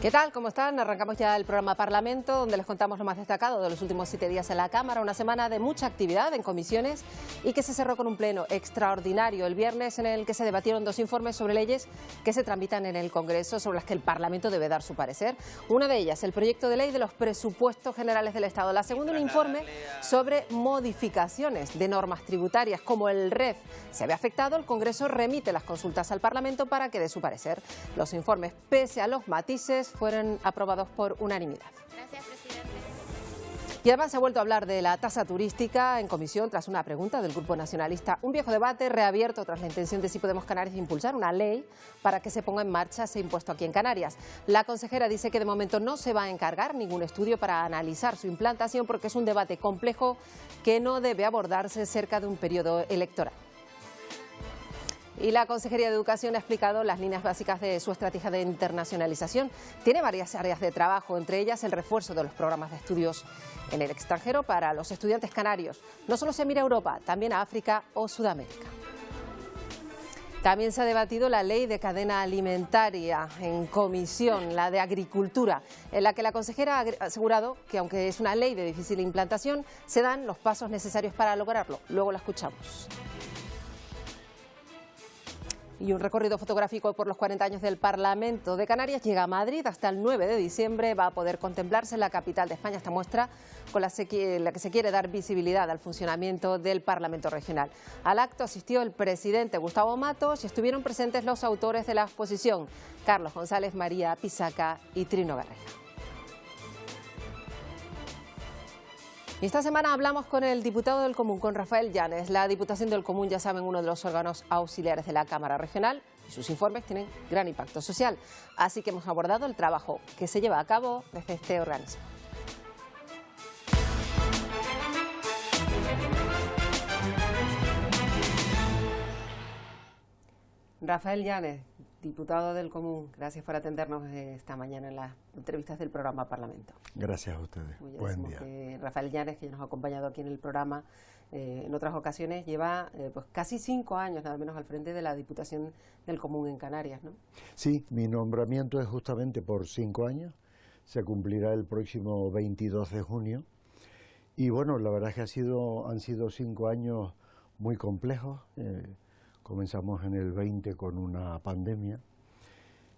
¿Qué tal? ¿Cómo están? Arrancamos ya el programa Parlamento, donde les contamos lo más destacado de los últimos 7 días en la Cámara. Una semana de mucha actividad en comisiones y que se cerró con un pleno extraordinario el viernes en el que se debatieron 2 informes sobre leyes que se tramitan en el Congreso, sobre las que el Parlamento debe dar su parecer. Una de ellas, el proyecto de ley de los presupuestos generales del Estado. La segunda, un informe sobre modificaciones de normas tributarias. Como el REF se había afectado, el Congreso remite las consultas al Parlamento para que dé su parecer. Los informes, pese a los matices, fueron aprobados por unanimidad. Gracias, presidente. Y además se ha vuelto a hablar de la tasa turística en comisión tras una pregunta del Grupo Nacionalista. Un viejo debate reabierto tras la intención de Si Podemos Canarias impulsar una ley para que se ponga en marcha ese impuesto aquí en Canarias. La consejera dice que de momento no se va a encargar ningún estudio para analizar su implantación porque es un debate complejo que no debe abordarse cerca de un periodo electoral. Y la Consejería de Educación ha explicado las líneas básicas de su estrategia de internacionalización. Tiene varias áreas de trabajo, entre ellas el refuerzo de los programas de estudios en el extranjero para los estudiantes canarios. No solo se mira a Europa, también a África o Sudamérica. También se ha debatido la ley de cadena alimentaria en comisión, la de Agricultura, en la que la consejera ha asegurado que aunque es una ley de difícil implantación, se dan los pasos necesarios para lograrlo. Luego la escuchamos. Y un recorrido fotográfico por los 40 años del Parlamento de Canarias llega a Madrid. Hasta el 9 de diciembre va a poder contemplarse en la capital de España esta muestra con la que se quiere dar visibilidad al funcionamiento del Parlamento regional. Al acto asistió el presidente Gustavo Matos y estuvieron presentes los autores de la exposición, Carlos González, María Pisaca y Trino Guerrero. Y esta semana hablamos con el diputado del Común, con Rafael Llanes. La Diputación del Común, ya saben, uno de los órganos auxiliares de la Cámara Regional, y sus informes tienen gran impacto social. Así que hemos abordado el trabajo que se lleva a cabo desde este organismo. Rafael Llanes, diputado del Común, gracias por atendernos esta mañana en las entrevistas del programa Parlamento. Gracias a ustedes. Buen día. Rafael Llanes, que ya nos ha acompañado aquí en el programa en otras ocasiones, lleva pues casi 5 años nada menos al frente de la Diputación del Común en Canarias, ¿no? Sí, mi nombramiento es justamente por 5 años, se cumplirá el próximo 22 de junio y bueno, la verdad es que han sido 5 años muy complejos. Comenzamos en el 20 con una pandemia.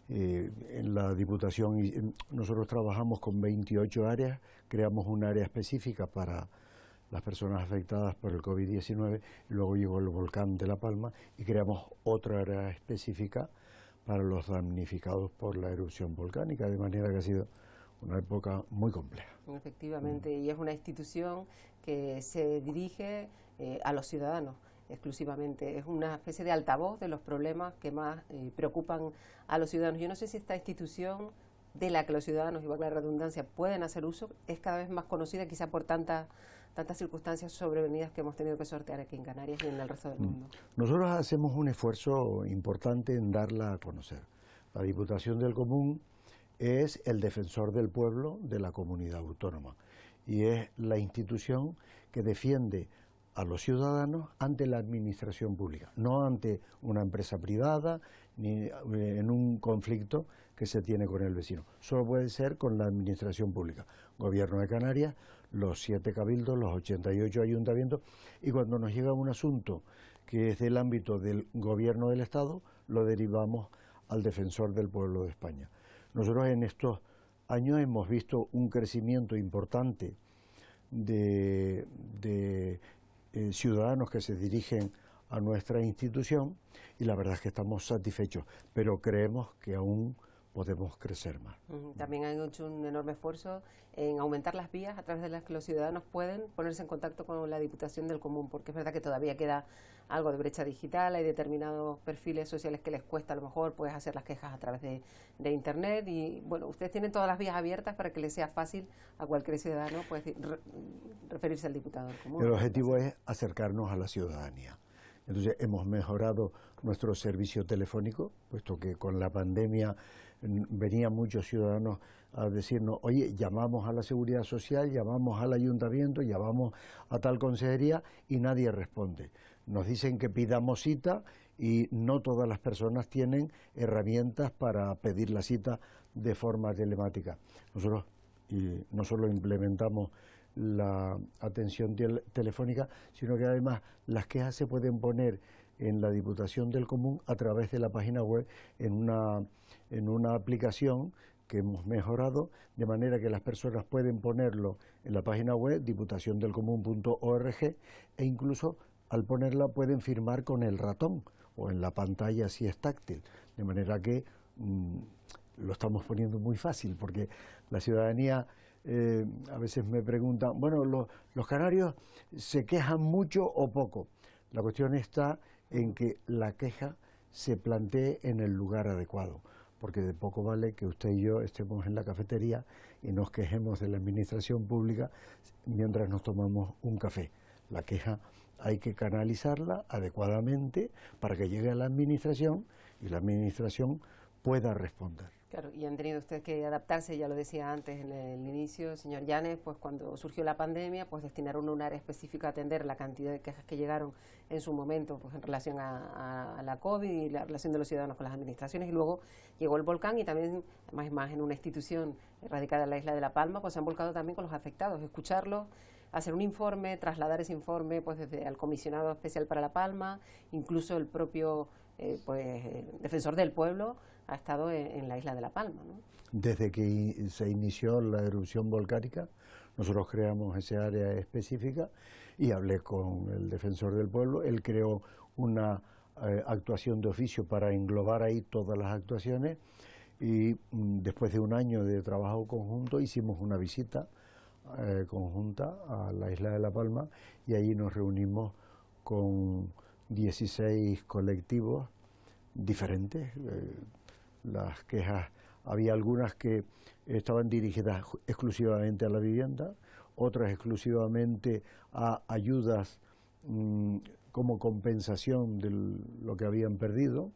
En la Diputación nosotros trabajamos con 28 áreas, creamos un área específica para las personas afectadas por el COVID-19, luego llegó el volcán de La Palma y creamos otra área específica para los damnificados por la erupción volcánica, de manera que ha sido una época muy compleja. Efectivamente, y es una institución que se dirige a los ciudadanos exclusivamente, es una especie de altavoz de los problemas que más preocupan a los ciudadanos. Yo no sé si esta institución de la que los ciudadanos, igual la redundancia, pueden hacer uso, es cada vez más conocida quizá por tantas circunstancias sobrevenidas que hemos tenido que sortear aquí en Canarias y en el resto del mundo. Nosotros hacemos un esfuerzo importante en darla a conocer. La Diputación del Común es el defensor del pueblo de la comunidad autónoma y es la institución que defiende a los ciudadanos ante la administración pública, no ante una empresa privada ni en un conflicto que se tiene con el vecino. Solo puede ser con la administración pública. Gobierno de Canarias, los 7 cabildos, los 88 ayuntamientos, y cuando nos llega un asunto que es del ámbito del gobierno del Estado, lo derivamos al defensor del pueblo de España. Nosotros en estos años hemos visto un crecimiento importante de ciudadanos que se dirigen a nuestra institución y la verdad es que estamos satisfechos, pero creemos que aún podemos crecer más. También han hecho un enorme esfuerzo en aumentar las vías a través de las que los ciudadanos pueden ponerse en contacto con la Diputación del Común, porque es verdad que todavía queda algo de brecha digital, hay determinados perfiles sociales que les cuesta a lo mejor pues hacer las quejas a través de Internet y bueno, ustedes tienen todas las vías abiertas para que les sea fácil a cualquier ciudadano pues referirse al diputado del Común. El objetivo es acercarnos a la ciudadanía. Entonces hemos mejorado nuestro servicio telefónico, puesto que con la pandemia venían muchos ciudadanos a decirnos, oye, llamamos a la Seguridad Social, llamamos al Ayuntamiento, llamamos a tal consejería y nadie responde. Nos dicen que pidamos cita y no todas las personas tienen herramientas para pedir la cita de forma telemática. Nosotros no solo implementamos la atención telefónica, sino que además las quejas se pueden poner en la Diputación del Común a través de la página web en una aplicación que hemos mejorado, de manera que las personas pueden ponerlo en la página web diputaciondelcomún.org e incluso al ponerla pueden firmar con el ratón o en la pantalla si es táctil, de manera que lo estamos poniendo muy fácil, porque la ciudadanía a veces me preguntan, bueno, los canarios se quejan mucho o poco. La cuestión está en que la queja se plantee en el lugar adecuado, porque de poco vale que usted y yo estemos en la cafetería y nos quejemos de la administración pública mientras nos tomamos un café. La queja hay que canalizarla adecuadamente para que llegue a la administración y la administración pueda responder. Claro, y han tenido ustedes que adaptarse, ya lo decía antes en el inicio, señor Llanes, pues cuando surgió la pandemia, pues destinaron un área específica a atender la cantidad de quejas que llegaron en su momento, pues en relación a la COVID y la relación de los ciudadanos con las administraciones, y luego llegó el volcán y también, más en una institución radicada en la isla de La Palma, pues se han volcado también con los afectados, escucharlos, hacer un informe, trasladar ese informe pues desde al comisionado especial para La Palma, incluso el propio defensor del pueblo ha estado en la isla de La Palma, ¿no? Desde que se inició la erupción volcánica, nosotros creamos ese área específica y hablé con el defensor del pueblo. Él creó una actuación de oficio para englobar ahí todas las actuaciones y después de un año de trabajo conjunto hicimos una visita conjunta a la isla de La Palma y allí nos reunimos con 16 colectivos diferentes. Las quejas, había algunas que estaban dirigidas exclusivamente a la vivienda, otras exclusivamente a ayudas como compensación de lo que habían perdido,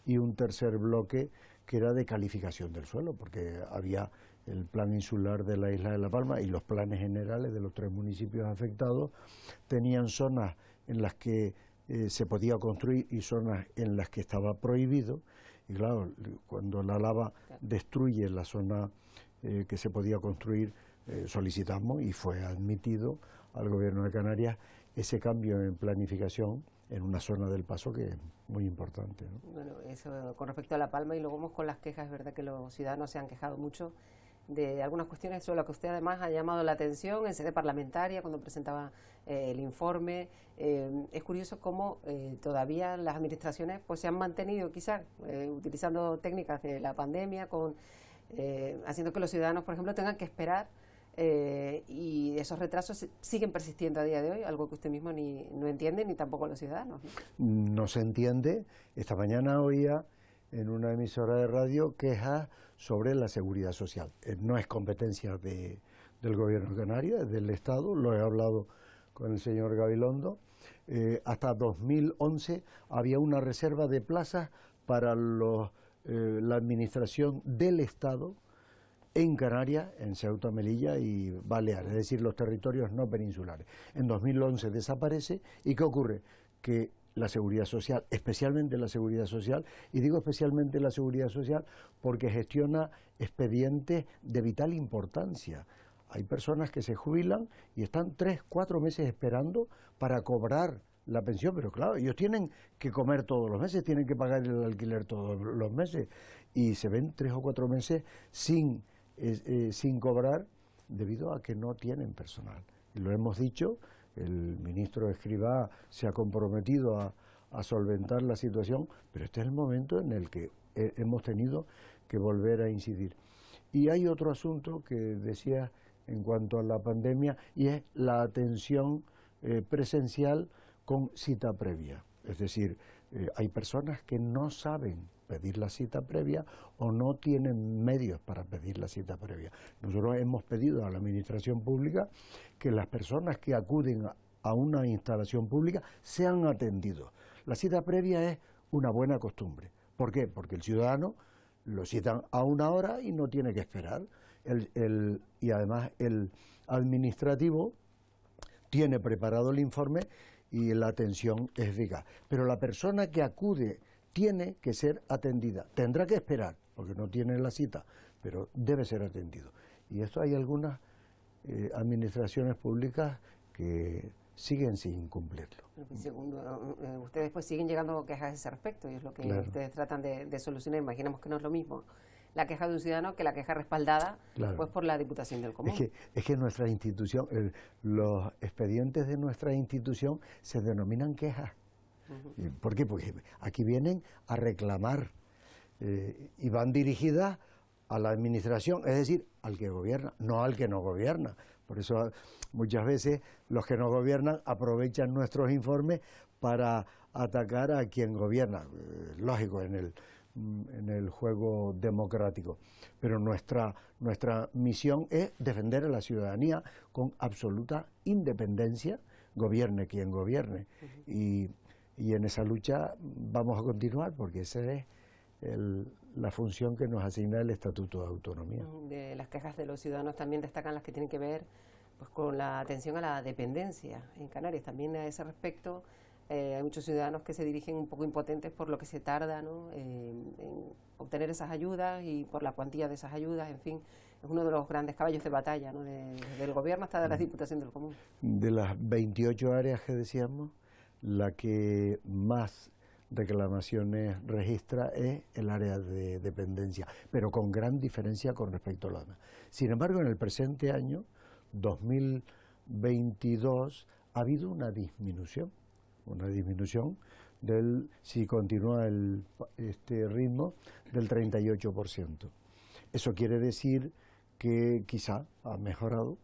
y un tercer bloque que era de calificación del suelo, porque había el plan insular de la isla de La Palma y los planes generales de los 3 municipios afectados tenían zonas en las que se podía construir y zonas en las que estaba prohibido. Y claro, cuando la lava destruye la zona que se podía construir, solicitamos y fue admitido al Gobierno de Canarias ese cambio en planificación en una zona del Paso que es muy importante, ¿no? Bueno, eso con respecto a La Palma, y luego vamos con las quejas. Es verdad que los ciudadanos se han quejado mucho de algunas cuestiones sobre lo que usted además ha llamado la atención en sede parlamentaria cuando presentaba el informe. Es curioso cómo todavía las administraciones pues se han mantenido quizás utilizando técnicas de la pandemia, haciendo que los ciudadanos, por ejemplo, tengan que esperar, y esos retrasos siguen persistiendo a día de hoy, algo que usted mismo no entiende ni tampoco los ciudadanos, ¿no? No se entiende. Esta mañana oía en una emisora de radio quejas sobre la seguridad social. No es competencia del Gobierno de Canarias, es del Estado. Lo he hablado con el señor Gabilondo. Hasta 2011 había una reserva de plazas para la administración del Estado en Canarias, en Ceuta, Melilla y Baleares, es decir, los territorios no peninsulares. En 2011 desaparece, ¿y qué ocurre? Que la seguridad social, especialmente la seguridad social, y digo especialmente la seguridad social porque gestiona expedientes de vital importancia. Hay personas que se jubilan y están 3, 4 meses esperando para cobrar la pensión, pero claro, ellos tienen que comer todos los meses, tienen que pagar el alquiler todos los meses, y se ven 3 o 4 meses sin cobrar debido a que no tienen personal. Y lo hemos dicho. El ministro Escrivá se ha comprometido a solventar la situación, pero este es el momento en el que hemos tenido que volver a incidir. Y hay otro asunto que decía en cuanto a la pandemia, y es la atención presencial con cita previa. Es decir, hay personas que no saben pedir la cita previa o no tienen medios para pedir la cita previa. Nosotros hemos pedido a la Administración Pública que las personas que acuden a una instalación pública sean atendidos. La cita previa es una buena costumbre. ¿Por qué? Porque el ciudadano lo citan a una hora y no tiene que esperar. Y además el administrativo tiene preparado el informe y la atención es eficaz. Pero la persona que acude tiene que ser atendida. Tendrá que esperar, porque no tiene la cita, pero debe ser atendido. Y esto hay algunas administraciones públicas que siguen sin cumplirlo. Segundo, ustedes pues siguen llegando quejas a ese respecto y es lo que Claro. ustedes tratan de solucionar. Imaginamos que no es lo mismo la queja de un ciudadano que la queja respaldada Claro. pues por la Diputación del Común. Es que nuestra institución, los expedientes de nuestra institución se denominan quejas. ¿Por qué? Porque aquí vienen a reclamar y van dirigidas a la administración, es decir, al que gobierna, no al que no gobierna. Por eso muchas veces los que no gobiernan aprovechan nuestros informes para atacar a quien gobierna. Lógico, en el juego democrático. Pero nuestra misión es defender a la ciudadanía con absoluta independencia, gobierne quien gobierne. Y en esa lucha vamos a continuar porque esa es la función que nos asigna el Estatuto de Autonomía. De las quejas de los ciudadanos también destacan las que tienen que ver pues, con la atención a la dependencia en Canarias. También a ese respecto hay muchos ciudadanos que se dirigen un poco impotentes por lo que se tarda, ¿no? En obtener esas ayudas y por la cuantía de esas ayudas, en fin. Es uno de los grandes caballos de batalla, ¿no? Del gobierno hasta de la Diputación del Común. De las 28 áreas que decíamos, la que más reclamaciones registra es el área de dependencia, pero con gran diferencia con respecto a la demás. Sin embargo, en el presente año, 2022, ha habido una disminución si continúa este ritmo, del 38%. Eso quiere decir que quizá ha mejorado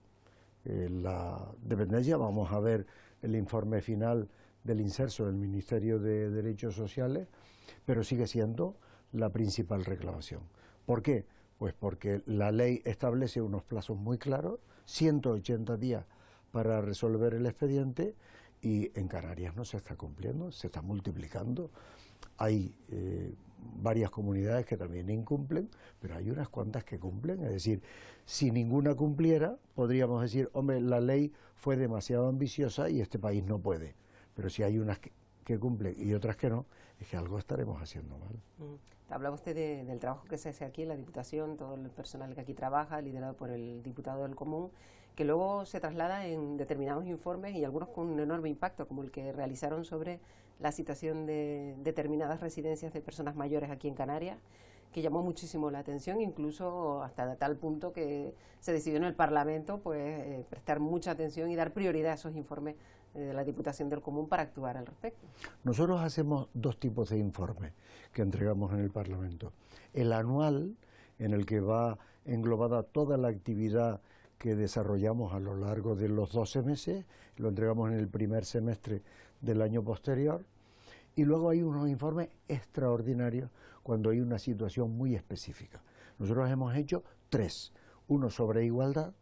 la dependencia. Vamos a ver el informe final del Inserso del Ministerio de Derechos Sociales, pero sigue siendo la principal reclamación. ¿Por qué? Pues porque la ley establece unos plazos muy claros, 180 días para resolver el expediente, y en Canarias no se está cumpliendo, se está multiplicando. Hay varias comunidades que también incumplen, pero hay unas cuantas que cumplen. Es decir, si ninguna cumpliera, podríamos decir, hombre, la ley fue demasiado ambiciosa y este país no puede. Pero si hay unas que cumplen y otras que no, es que algo estaremos haciendo mal. Hablaba usted del trabajo que se hace aquí en la Diputación, todo el personal que aquí trabaja, liderado por el diputado del Común, que luego se traslada en determinados informes y algunos con un enorme impacto, como el que realizaron sobre la situación de determinadas residencias de personas mayores aquí en Canarias, que llamó muchísimo la atención, incluso hasta tal punto que se decidió en el Parlamento pues prestar mucha atención y dar prioridad a esos informes de la Diputación del Común para actuar al respecto. Nosotros hacemos dos tipos de informes que entregamos en el Parlamento. El anual, en el que va englobada toda la actividad que desarrollamos a lo largo de los 12 meses, lo entregamos en el primer semestre del año posterior, y luego hay unos informes extraordinarios cuando hay una situación muy específica. Nosotros hemos hecho 3, uno sobre igualdad,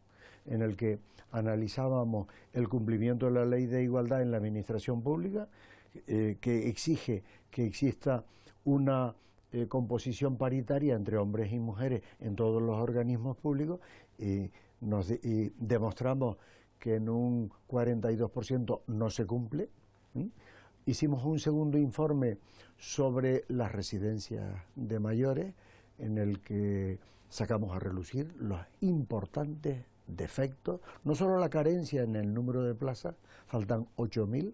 en el que analizábamos el cumplimiento de la ley de igualdad en la administración pública, que exige que exista una composición paritaria entre hombres y mujeres en todos los organismos públicos, y demostramos que en un 42% no se cumple. Hicimos un segundo informe sobre las residencias de mayores, en el que sacamos a relucir los importantes defectos, no solo la carencia en el número de plazas, faltan 8.000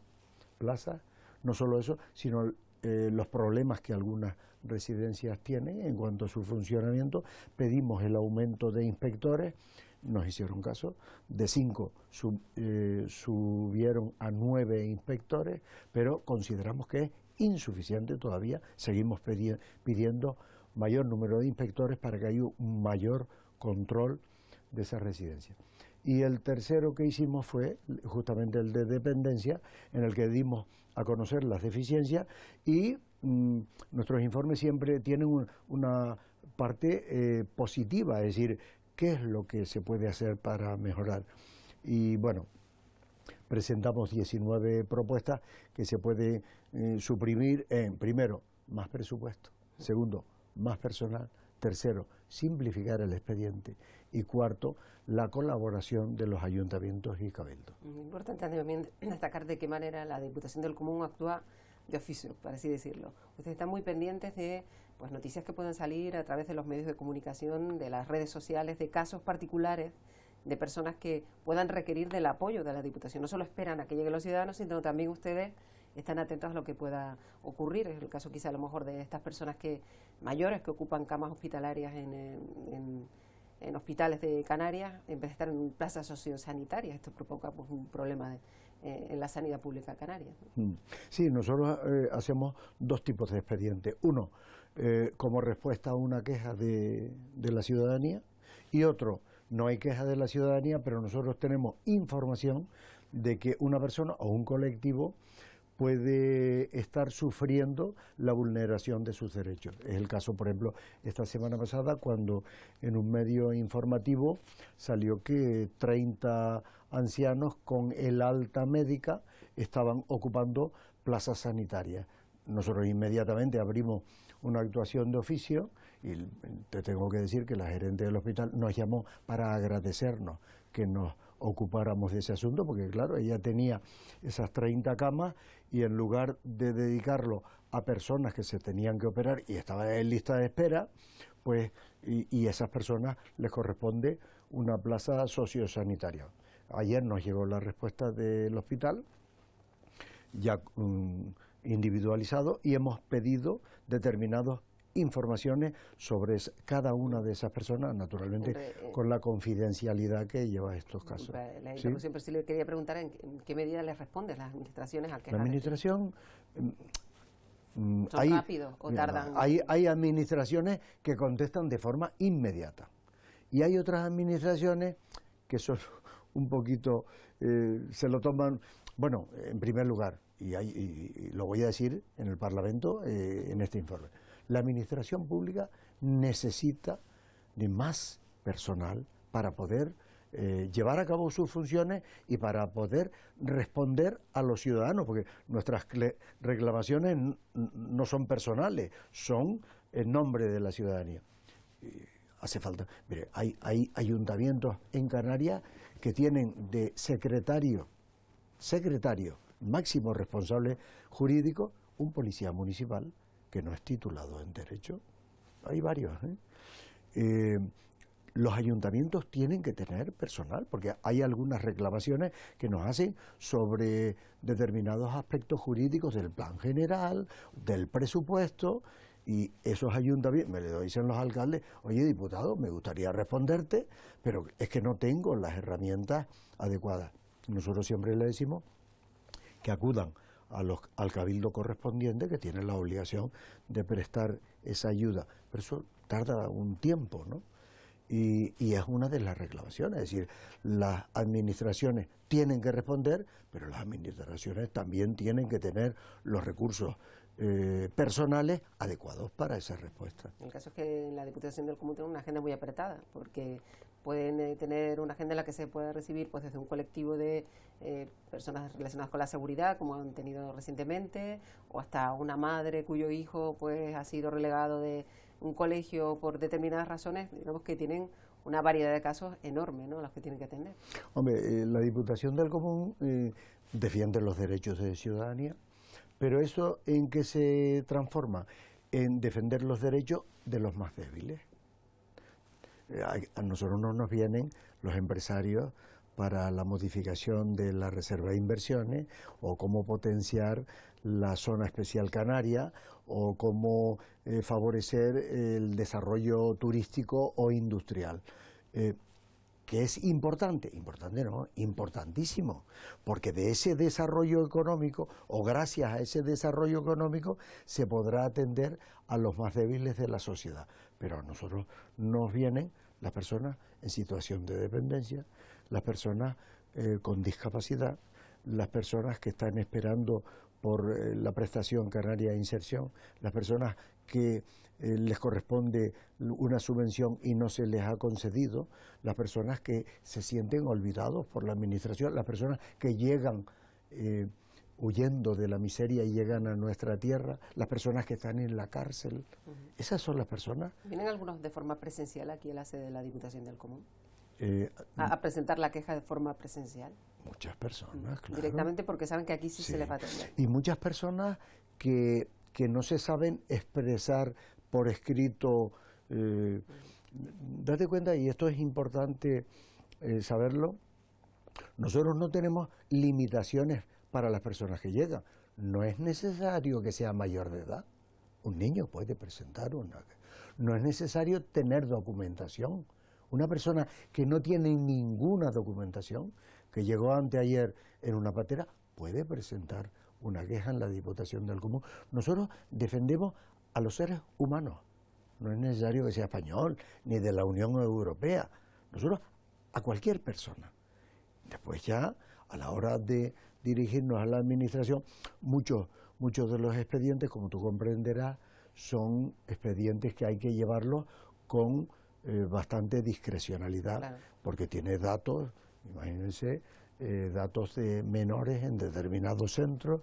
plazas, no solo eso, sino los problemas que algunas residencias tienen en cuanto a su funcionamiento. Pedimos el aumento de inspectores, nos hicieron caso, de 5 subieron a 9 inspectores, pero consideramos que es insuficiente todavía, seguimos pidiendo mayor número de inspectores para que haya un mayor control de esa residencia. Y el tercero que hicimos fue justamente el de dependencia, en el que dimos a conocer las deficiencias, y nuestros informes siempre tienen una parte positiva, es decir, qué es lo que se puede hacer para mejorar. Y bueno, presentamos 19 propuestas que se pueden suprimir en, primero, más presupuesto, segundo, más personal, Tercero, simplificar el expediente. Y cuarto, la colaboración de los ayuntamientos y cabildos. Muy importante también destacar de qué manera la Diputación del Común actúa de oficio, por así decirlo. Ustedes están muy pendientes de pues, noticias que puedan salir a través de los medios de comunicación, de las redes sociales, de casos particulares, de personas que puedan requerir del apoyo de la Diputación. No solo esperan a que lleguen los ciudadanos, sino también ustedes están atentos a lo que pueda ocurrir. Es el caso quizá a lo mejor de estas personas mayores que ocupan camas hospitalarias en hospitales de Canarias, en vez de estar en plazas sociosanitarias. Esto provoca pues, un problema en la sanidad pública canaria. Sí, nosotros hacemos dos tipos de expedientes. Uno, como respuesta a una queja de la ciudadanía, y otro, no hay queja de la ciudadanía, pero nosotros tenemos información de que una persona o un colectivo puede estar sufriendo la vulneración de sus derechos. Es el caso, por ejemplo, esta semana pasada, cuando en un medio informativo salió que 30 ancianos con el alta médica estaban ocupando plazas sanitarias. Nosotros inmediatamente abrimos una actuación de oficio y te tengo que decir que la gerente del hospital nos llamó para agradecernos que nos ocupáramos de ese asunto, porque claro, ella tenía esas 30 camas y en lugar de dedicarlo a personas que se tenían que operar y estaban en lista de espera, pues y esas personas les corresponde una plaza sociosanitaria. Ayer nos llegó la respuesta del hospital, ya individualizado, y hemos pedido determinadas informaciones sobre cada una de esas personas, naturalmente con la confidencialidad que lleva estos casos. ¿Sí? Siempre sí le quería preguntar en qué medida les responden las administraciones al quejar. La administración ¿Son rápidos o tardan? Hay administraciones que contestan de forma inmediata y hay otras administraciones que son un poquito, se lo toman, bueno, en primer lugar, y lo voy a decir en el Parlamento en este informe, la administración pública necesita de más personal para poder llevar a cabo sus funciones y para poder responder a los ciudadanos, porque nuestras reclamaciones no son personales, son en nombre de la ciudadanía. Hace falta, mire, hay ayuntamientos en Canarias que tienen de secretario, máximo responsable jurídico, un policía municipal que no es titulado en Derecho. Hay varios. Los ayuntamientos tienen que tener personal, porque hay algunas reclamaciones que nos hacen sobre determinados aspectos jurídicos del plan general, del presupuesto, y esos ayuntamientos, me lo dicen los alcaldes, oye diputado, me gustaría responderte, pero es que no tengo las herramientas adecuadas. Nosotros siempre le decimos que acudan al cabildo correspondiente, que tiene la obligación de prestar esa ayuda, pero eso tarda un tiempo, ¿no? Y es una de las reclamaciones, es decir, las administraciones tienen que responder, pero las administraciones también tienen que tener los recursos personales adecuados para esa respuesta. El caso es que la Diputación del Común tiene una agenda muy apretada, porque pueden tener una agenda en la que se pueda recibir pues desde un colectivo de personas relacionadas con la seguridad, como han tenido recientemente, o hasta una madre cuyo hijo pues ha sido relegado de un colegio por determinadas razones. Digamos que tienen una variedad de casos enorme, ¿no?, los que tienen que atender. Hombre, la Diputación del Común defiende los derechos de ciudadanía, pero ¿eso en qué se transforma? En defender los derechos de los más débiles. A nosotros no nos vienen los empresarios para la modificación de la reserva de inversiones, o cómo potenciar la zona especial canaria, o cómo favorecer el desarrollo turístico o industrial. Que es importante, no, importantísimo, porque de ese desarrollo económico, o gracias a ese desarrollo económico, se podrá atender a los más débiles de la sociedad. Pero a nosotros nos vienen las personas en situación de dependencia, las personas con discapacidad, las personas que están esperando por la prestación canaria de inserción, las personas que les corresponde una subvención y no se les ha concedido, las personas que se sienten olvidados por la administración, las personas que llegan huyendo de la miseria y llegan a nuestra tierra, las personas que están en la cárcel, esas son las personas. ¿Vienen algunos de forma presencial aquí a la sede de la Diputación del Común? A presentar la queja de forma presencial. Muchas personas, claro. Directamente porque saben que aquí sí se les va a atender. Y muchas personas que no se saben expresar por escrito. Date cuenta, y esto es importante saberlo, nosotros no tenemos limitaciones para las personas que llegan. No es necesario que sea mayor de edad. Un niño puede presentar una. No es necesario tener documentación. Una persona que no tiene ninguna documentación, que llegó anteayer en una patera, puede presentar una queja en la Diputación del Común. Nosotros defendemos a los seres humanos. No es necesario que sea español, ni de la Unión Europea. Nosotros, a cualquier persona. Después ya, a la hora de dirigirnos a la Administración, muchos de los expedientes, como tú comprenderás, son expedientes que hay que llevarlos con bastante discrecionalidad, claro, porque tiene datos, imagínense, datos de menores en determinados centros.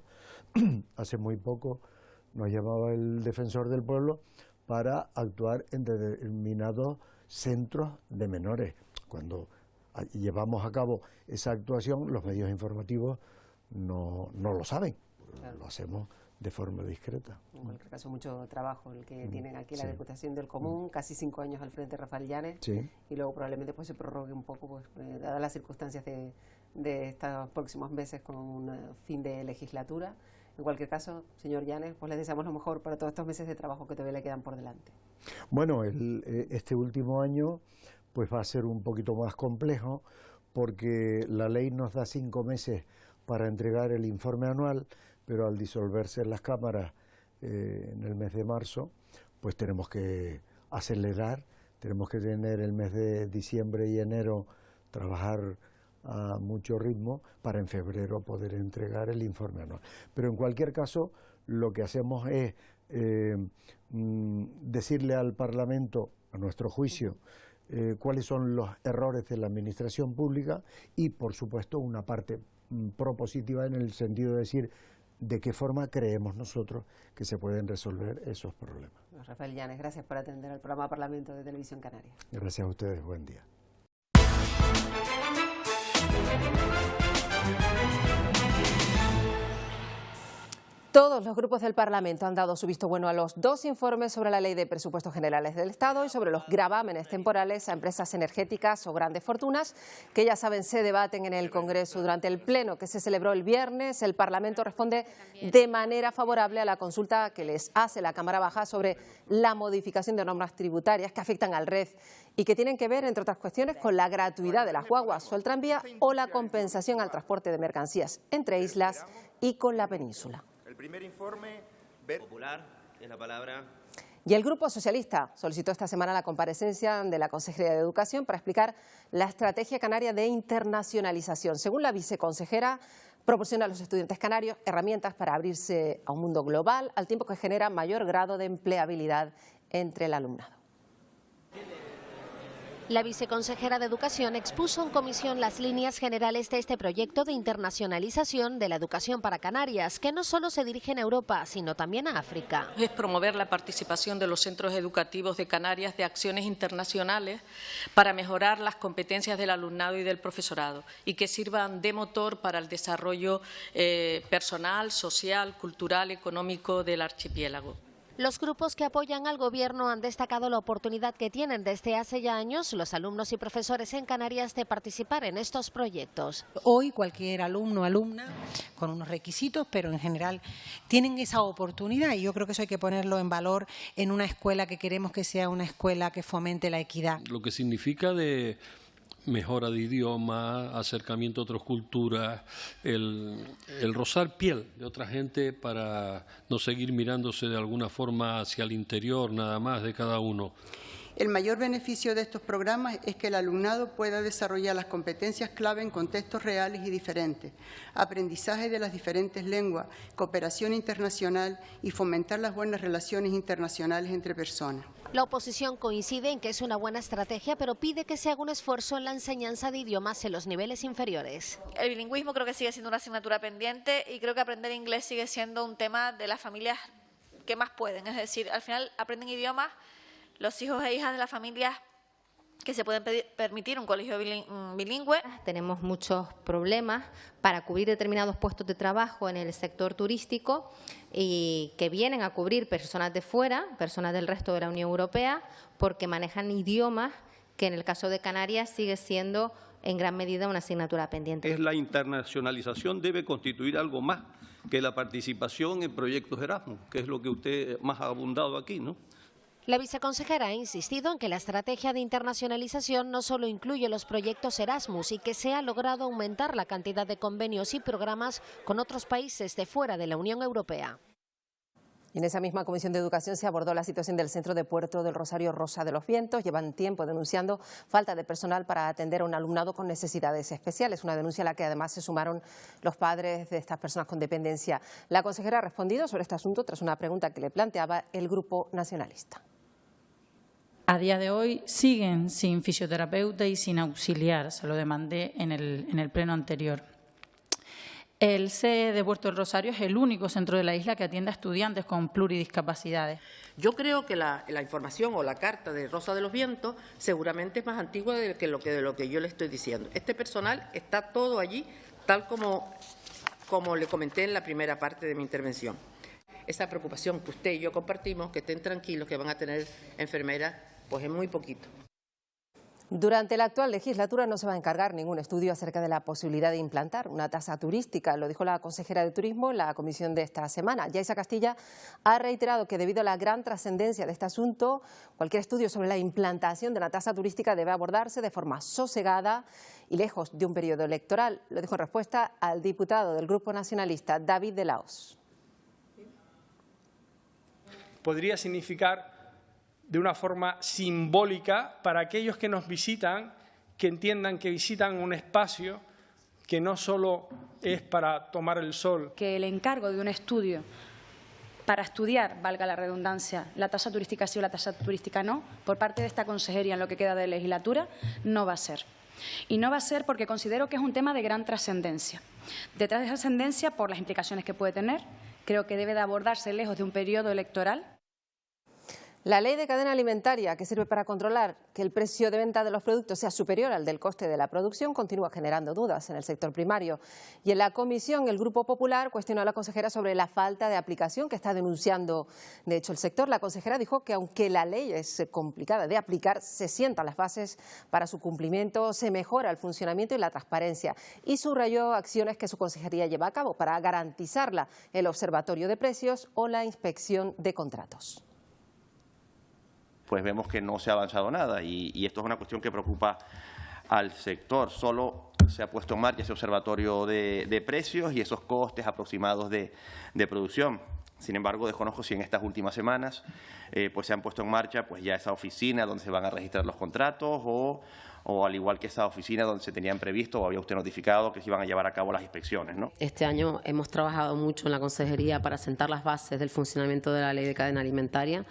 Hace muy poco nos llamaba el defensor del pueblo para actuar en determinados centros de menores. Cuando llevamos a cabo esa actuación, los medios informativos no lo saben, claro, lo hacemos de forma discreta. En cualquier caso, mucho trabajo el que tienen aquí la Diputación del Común, casi 5 años al frente de Rafael Llanes, y luego probablemente pues se prorrogue un poco, pues, dadas las circunstancias de estos próximos meses con un fin de legislatura. En cualquier caso, señor Llanes, pues le deseamos lo mejor para todos estos meses de trabajo que todavía le quedan por delante. Bueno, este último año pues va a ser un poquito más complejo, porque la ley nos da 5 meses para entregar el informe anual, pero al disolverse las cámaras en el mes de marzo, pues tenemos que acelerar, tenemos que tener el mes de diciembre y enero trabajar a mucho ritmo para en febrero poder entregar el informe anual. Pero en cualquier caso, lo que hacemos es decirle al Parlamento, a nuestro juicio, cuáles son los errores de la administración pública y, por supuesto, una parte propositiva en el sentido de decir de qué forma creemos nosotros que se pueden resolver esos problemas. Rafael Llanes, gracias por atender al programa Parlamento de Televisión Canaria. Gracias a ustedes, buen día. Todos los grupos del Parlamento han dado su visto bueno a los 2 informes sobre la Ley de Presupuestos Generales del Estado y sobre los gravámenes temporales a empresas energéticas o grandes fortunas, que ya saben se debaten en el Congreso. Durante el pleno que se celebró el viernes, el Parlamento responde de manera favorable a la consulta que les hace la Cámara Baja sobre la modificación de normas tributarias que afectan al REF y que tienen que ver, entre otras cuestiones, con la gratuidad de las guaguas o el tranvía o la compensación al transporte de mercancías entre islas y con la península. El primer informe popular tiene la palabra. Y el Grupo Socialista solicitó esta semana la comparecencia de la Consejería de Educación para explicar la estrategia canaria de internacionalización. Según la viceconsejera, proporciona a los estudiantes canarios herramientas para abrirse a un mundo global, al tiempo que genera mayor grado de empleabilidad entre el alumnado. La viceconsejera de Educación expuso en comisión las líneas generales de este proyecto de internacionalización de la educación para Canarias, que no solo se dirige a Europa, sino también a África. Es promover la participación de los centros educativos de Canarias de acciones internacionales para mejorar las competencias del alumnado y del profesorado y que sirvan de motor para el desarrollo personal, social, cultural, económico del archipiélago. Los grupos que apoyan al Gobierno han destacado la oportunidad que tienen desde hace ya años los alumnos y profesores en Canarias de participar en estos proyectos. Hoy cualquier alumno o alumna, con unos requisitos, pero en general tienen esa oportunidad y yo creo que eso hay que ponerlo en valor en una escuela que queremos que sea una escuela que fomente la equidad. Lo que significa de mejora de idioma, acercamiento a otras culturas, el rozar piel de otra gente para no seguir mirándose de alguna forma hacia el interior nada más de cada uno. El mayor beneficio de estos programas es que el alumnado pueda desarrollar las competencias clave en contextos reales y diferentes, aprendizaje de las diferentes lenguas, cooperación internacional y fomentar las buenas relaciones internacionales entre personas. La oposición coincide en que es una buena estrategia, pero pide que se haga un esfuerzo en la enseñanza de idiomas en los niveles inferiores. El bilingüismo creo que sigue siendo una asignatura pendiente y creo que aprender inglés sigue siendo un tema de las familias que más pueden. Es decir, al final aprenden idiomas los hijos e hijas de las familias que se pueden permitir un colegio bilingüe. Tenemos muchos problemas para cubrir determinados puestos de trabajo en el sector turístico y que vienen a cubrir personas de fuera, personas del resto de la Unión Europea, porque manejan idiomas que en el caso de Canarias sigue siendo en gran medida una asignatura pendiente. La internacionalización debe constituir algo más que la participación en proyectos Erasmus, que es lo que usted más ha abundado aquí, ¿no? La viceconsejera ha insistido en que la estrategia de internacionalización no solo incluye los proyectos Erasmus y que se ha logrado aumentar la cantidad de convenios y programas con otros países de fuera de la Unión Europea. En esa misma Comisión de Educación se abordó la situación del Centro de Puerto del Rosario Rosa de los Vientos. Llevan tiempo denunciando falta de personal para atender a un alumnado con necesidades especiales, una denuncia a la que además se sumaron los padres de estas personas con dependencia. La consejera ha respondido sobre este asunto tras una pregunta que le planteaba el Grupo Nacionalista. A día de hoy siguen sin fisioterapeuta y sin auxiliar, se lo demandé en el pleno anterior. El CE de Puerto del Rosario es el único centro de la isla que atiende a estudiantes con pluridiscapacidades. Yo creo que la información o la carta de Rosa de los Vientos seguramente es más antigua de lo que yo le estoy diciendo. Este personal está todo allí, tal como le comenté en la primera parte de mi intervención. Esa preocupación que usted y yo compartimos, que estén tranquilos, que van a tener enfermeras, pues es muy poquito. Durante la actual legislatura no se va a encargar ningún estudio acerca de la posibilidad de implantar una tasa turística, lo dijo la consejera de Turismo en la comisión de esta semana. Yaisa Castilla ha reiterado que debido a la gran trascendencia de este asunto, cualquier estudio sobre la implantación de una tasa turística debe abordarse de forma sosegada y lejos de un periodo electoral. Lo dijo en respuesta al diputado del Grupo Nacionalista, David de Laos. Podría significar de una forma simbólica para aquellos que nos visitan, que entiendan que visitan un espacio que no solo es para tomar el sol. Que el encargo de un estudio para estudiar, valga la redundancia, la tasa turística sí o la tasa turística no, por parte de esta consejería en lo que queda de legislatura, no va a ser. Y no va a ser porque considero que es un tema de gran trascendencia. Detrás de esa trascendencia, por las implicaciones que puede tener, creo que debe de abordarse lejos de un periodo electoral. La ley de cadena alimentaria, que sirve para controlar que el precio de venta de los productos sea superior al del coste de la producción, continúa generando dudas en el sector primario. Y en la comisión, el Grupo Popular cuestionó a la consejera sobre la falta de aplicación que está denunciando, de hecho, el sector. La consejera dijo que aunque la ley es complicada de aplicar, se sientan las bases para su cumplimiento, se mejora el funcionamiento y la transparencia. Y subrayó acciones que su consejería lleva a cabo para garantizarla: el observatorio de precios o la inspección de contratos. Pues vemos que no se ha avanzado nada y esto es una cuestión que preocupa al sector. Solo se ha puesto en marcha ese observatorio de precios y esos costes aproximados de producción. Sin embargo, desconozco si en estas últimas semanas pues se han puesto en marcha pues ya esa oficina donde se van a registrar los contratos o al igual que esa oficina donde se tenían previsto o había usted notificado que se iban a llevar a cabo las inspecciones, ¿no? Este año hemos trabajado mucho en la consejería para sentar las bases del funcionamiento de la ley de cadena alimentaria.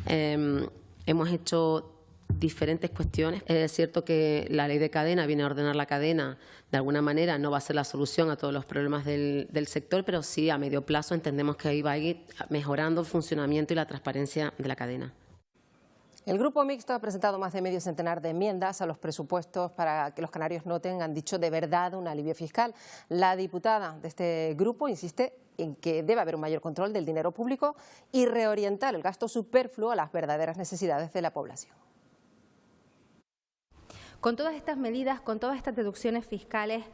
Hemos hecho diferentes cuestiones. Es cierto que la ley de cadena viene a ordenar la cadena, de alguna manera no va a ser la solución a todos los problemas del sector, pero sí a medio plazo entendemos que ahí va a ir mejorando el funcionamiento y la transparencia de la cadena. El Grupo Mixto ha presentado más de medio centenar de enmiendas a los presupuestos para que los canarios noten, han dicho, de verdad un alivio fiscal. La diputada de este grupo insiste en que debe haber un mayor control del dinero público y reorientar el gasto superfluo a las verdaderas necesidades de la población. Con todas estas medidas, con todas estas deducciones fiscales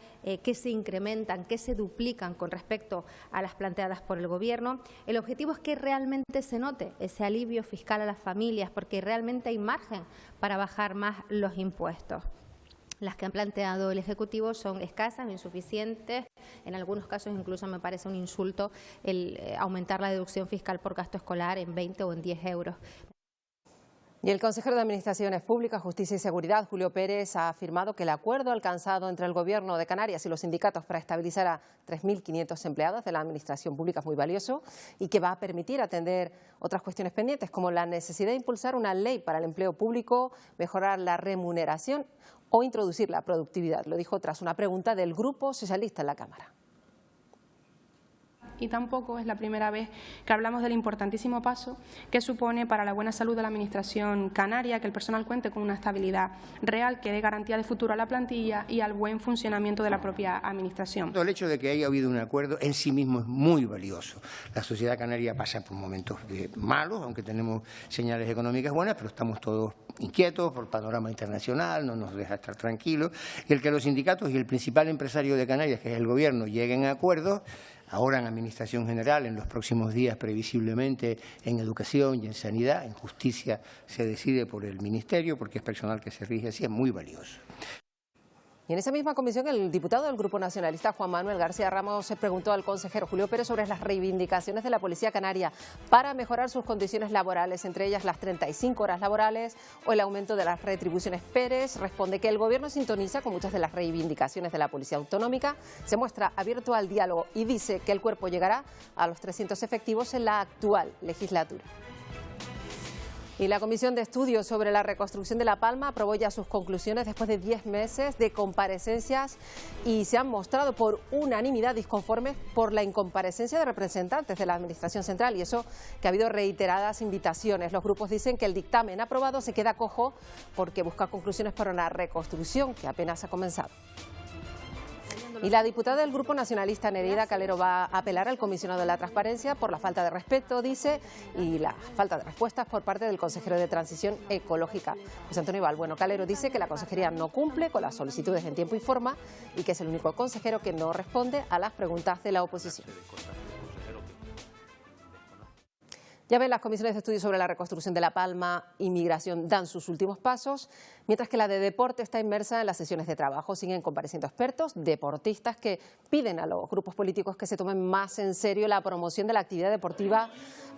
que se incrementan, que se duplican con respecto a las planteadas por el Gobierno, el objetivo es que realmente se note ese alivio fiscal a las familias, porque realmente hay margen para bajar más los impuestos. Las que han planteado el Ejecutivo son escasas, insuficientes, en algunos casos incluso me parece un insulto el aumentar la deducción fiscal por gasto escolar en 20 o en 10 euros. Y el consejero de Administraciones Públicas, Justicia y Seguridad, Julio Pérez, ha afirmado que el acuerdo alcanzado entre el Gobierno de Canarias y los sindicatos para estabilizar a 3.500 empleados de la Administración Pública es muy valioso y que va a permitir atender otras cuestiones pendientes, como la necesidad de impulsar una ley para el empleo público, mejorar la remuneración o introducir la productividad. Lo dijo tras una pregunta del Grupo Socialista en la Cámara. Y tampoco es la primera vez que hablamos del importantísimo paso que supone para la buena salud de la Administración canaria que el personal cuente con una estabilidad real que dé garantía de futuro a la plantilla y al buen funcionamiento de la propia Administración. El hecho de que haya habido un acuerdo en sí mismo es muy valioso. La sociedad canaria pasa por momentos malos, aunque tenemos señales económicas buenas, pero estamos todos inquietos por el panorama internacional, no nos deja estar tranquilos. Y el que los sindicatos y el principal empresario de Canarias, que es el Gobierno, lleguen a acuerdos, ahora en Administración General, en los próximos días previsiblemente en Educación y en Sanidad, en Justicia se decide por el Ministerio, porque es personal que se rige así, es muy valioso. Y en esa misma comisión, el diputado del Grupo Nacionalista, Juan Manuel García Ramos, se preguntó al consejero Julio Pérez sobre las reivindicaciones de la Policía Canaria para mejorar sus condiciones laborales, entre ellas las 35 horas laborales o el aumento de las retribuciones. Pérez responde que el Gobierno sintoniza con muchas de las reivindicaciones de la Policía Autonómica, se muestra abierto al diálogo y dice que el cuerpo llegará a los 300 efectivos en la actual legislatura. Y la Comisión de Estudios sobre la Reconstrucción de La Palma aprobó ya sus conclusiones después de 10 meses de comparecencias y se han mostrado por unanimidad disconformes por la incomparecencia de representantes de la Administración Central, y eso que ha habido reiteradas invitaciones. Los grupos dicen que el dictamen aprobado se queda cojo porque busca conclusiones para una reconstrucción que apenas ha comenzado. Y la diputada del Grupo Nacionalista, Nereida Calero, va a apelar al comisionado de la Transparencia por la falta de respeto, dice, y la falta de respuestas por parte del consejero de Transición Ecológica, José Antonio Balbueno. Calero dice que la consejería no cumple con las solicitudes en tiempo y forma y que es el único consejero que no responde a las preguntas de la oposición. Ya ven, las comisiones de estudio sobre la reconstrucción de La Palma y Migración dan sus últimos pasos, mientras que la de Deporte está inmersa en las sesiones de trabajo. Siguen compareciendo expertos, deportistas, que piden a los grupos políticos que se tomen más en serio la promoción de la actividad deportiva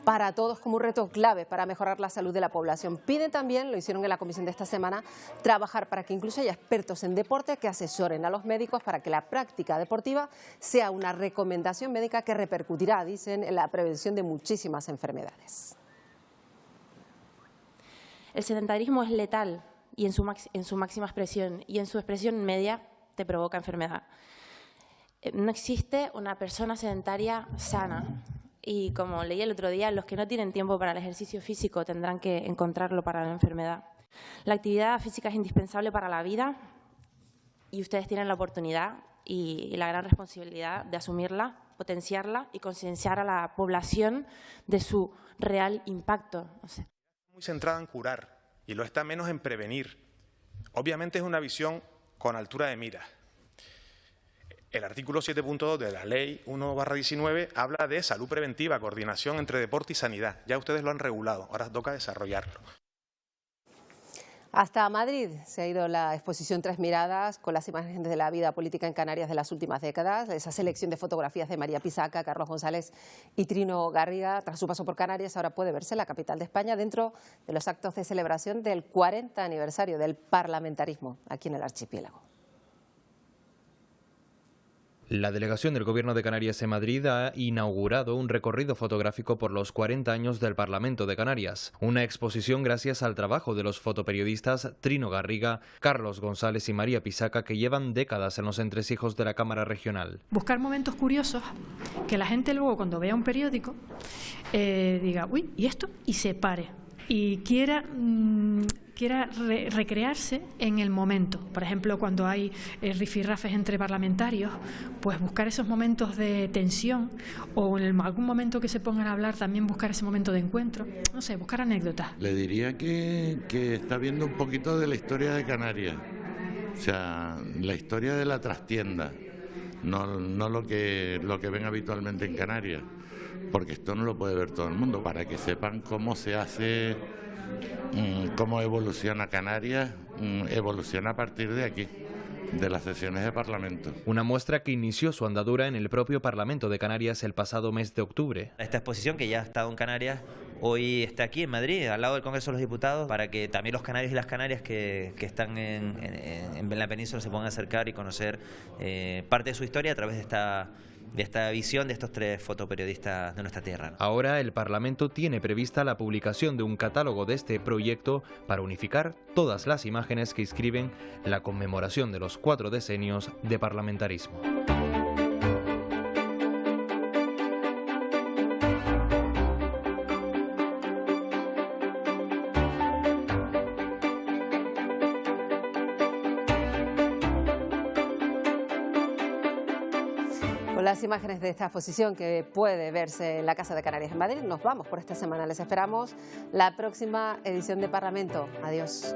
para todos como un reto clave para mejorar la salud de la población. Piden también, lo hicieron en la comisión de esta semana, trabajar para que incluso haya expertos en deporte que asesoren a los médicos para que la práctica deportiva sea una recomendación médica que repercutirá, dicen, en la prevención de muchísimas enfermedades. El sedentarismo es letal y en su máxima expresión, y en su expresión media te provoca enfermedad. No existe una persona sedentaria sana. Y como leí el otro día, los que no tienen tiempo para el ejercicio físico tendrán que encontrarlo para la enfermedad. La actividad física es indispensable para la vida y ustedes tienen la oportunidad y la gran responsabilidad de asumirla, potenciarla y concienciar a la población de su real impacto. Muy centrada en curar y lo está menos en prevenir. Obviamente es una visión con altura de mira. El artículo 7.2 de la Ley 1/19 habla de salud preventiva, coordinación entre deporte y sanidad. Ya ustedes lo han regulado, ahora toca desarrollarlo. Hasta Madrid se ha ido la exposición Tres Miradas con las imágenes de la vida política en Canarias de las últimas décadas. Esa selección de fotografías de María Pisaca, Carlos González y Trino Garriga, tras su paso por Canarias, ahora puede verse en la capital de España dentro de los actos de celebración del 40 aniversario del parlamentarismo aquí en el archipiélago. La delegación del Gobierno de Canarias en Madrid ha inaugurado un recorrido fotográfico por los 40 años del Parlamento de Canarias. Una exposición gracias al trabajo de los fotoperiodistas Trino Garriga, Carlos González y María Pisaca, que llevan décadas en los entresijos de la Cámara Regional. Buscar momentos curiosos que la gente luego, cuando vea un periódico, diga, uy, ¿y esto? Y se pare. Y quiera recrearse en el momento. Por ejemplo, cuando hay rifirrafes entre parlamentarios, pues buscar esos momentos de tensión o en algún momento que se pongan a hablar también buscar ese momento de encuentro. No sé, buscar anécdotas. Le diría que está viendo un poquito de la historia de Canarias. O sea, la historia de la trastienda, no lo que ven habitualmente en Canarias. Porque esto no lo puede ver todo el mundo, para que sepan cómo se hace, cómo evoluciona Canarias, evoluciona a partir de aquí. de las sesiones de Parlamento. Una muestra que inició su andadura en el propio Parlamento de Canarias el pasado mes de octubre. Esta exposición, que ya ha estado en Canarias, hoy está aquí en Madrid, al lado del Congreso de los Diputados, para que también los canarios y las canarias que están en la península se puedan acercar y conocer parte de su historia a través de esta visión de estos 3 fotoperiodistas de nuestra tierra. Ahora el Parlamento tiene prevista la publicación de un catálogo de este proyecto para unificar todas las imágenes que inscriben la conmemoración de los 4 decenios de parlamentarismo. Con las imágenes de esta exposición que puede verse en la Casa de Canarias en Madrid, nos vamos por esta semana. Les esperamos la próxima edición de Parlamento. Adiós.